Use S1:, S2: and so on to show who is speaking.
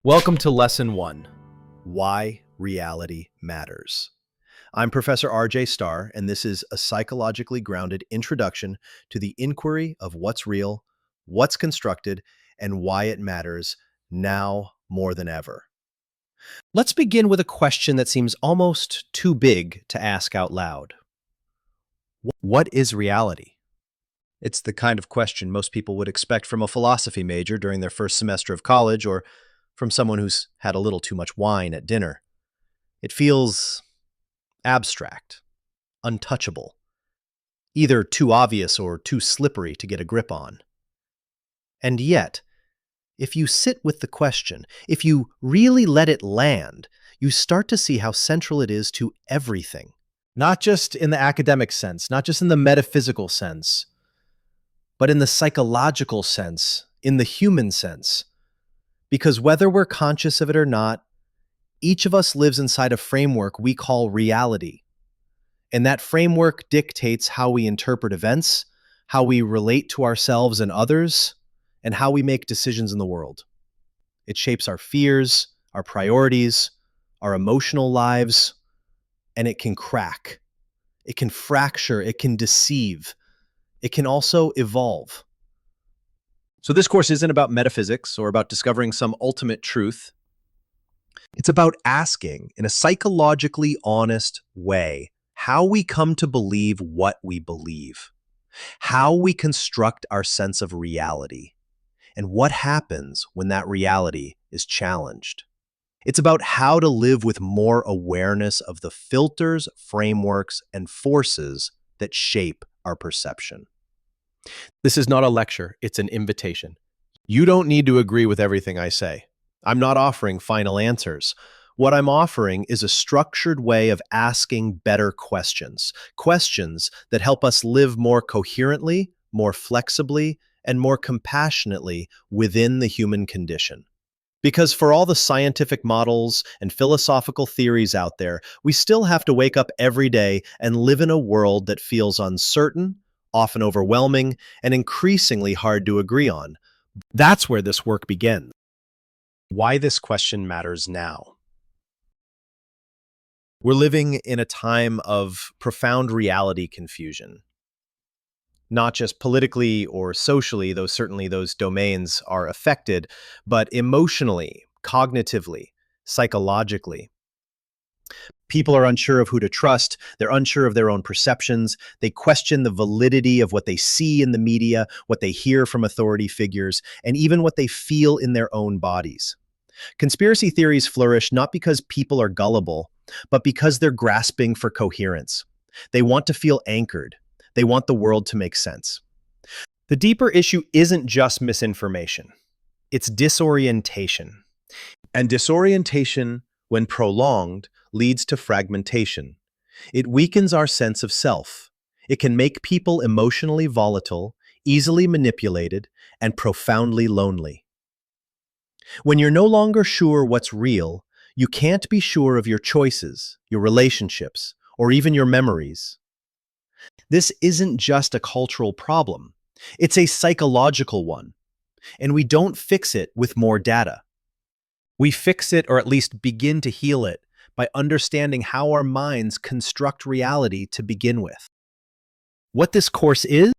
S1: Welcome to Lesson 1, Why Reality Matters. I'm Professor R.J. Starr, and this is a psychologically grounded introduction to the inquiry of what's real, what's constructed, and why it matters now more than ever. Let's begin with a question that seems almost too big to ask out loud. What is reality? It's the kind of question most people would expect from a philosophy major during their first semester of college, or from someone who's had a little too much wine at dinner. It feels abstract, untouchable, either too obvious or too slippery to get a grip on. And yet, if you sit with the question, if you really let it land, you start to see how central it is to everything. Not just in the academic sense, not just in the metaphysical sense, but in the psychological sense, in the human sense. Because whether we're conscious of it or not, each of us lives inside a framework we call reality. And that framework dictates how we interpret events, how we relate to ourselves and others, and how we make decisions in the world. It shapes our fears, our priorities, our emotional lives, and it can crack. It can fracture, it can deceive. It can also evolve. So this course isn't about metaphysics or about discovering some ultimate truth. It's about asking, in a psychologically honest way, how we come to believe what we believe, how we construct our sense of reality, and what happens when that reality is challenged. It's about how to live with more awareness of the filters, frameworks, and forces that shape our perception. This is not a lecture, it's an invitation. You don't need to agree with everything I say. I'm not offering final answers. What I'm offering is a structured way of asking better questions, questions that help us live more coherently, more flexibly, and more compassionately within the human condition. Because for all the scientific models and philosophical theories out there, we still have to wake up every day and live in a world that feels uncertain, often overwhelming, and increasingly hard to agree on. That's where this work begins. Why this question matters now. We're living in a time of profound reality confusion. Not just politically or socially, though certainly those domains are affected, but emotionally, cognitively, psychologically. People are unsure of who to trust. They're unsure of their own perceptions. They question the validity of what they see in the media, what they hear from authority figures, and even what they feel in their own bodies. Conspiracy theories flourish not because people are gullible, but because they're grasping for coherence. They want to feel anchored. They want the world to make sense. The deeper issue isn't just misinformation. It's disorientation. And disorientation, when prolonged, leads to fragmentation. It weakens our sense of self. It can make people emotionally volatile, easily manipulated, and profoundly lonely. When you're no longer sure what's real, you can't be sure of your choices, your relationships, or even your memories. This isn't just a cultural problem. It's a psychological one. And we don't fix it with more data. We fix it, or at least begin to heal it, by understanding how our minds construct reality to begin with. What this course is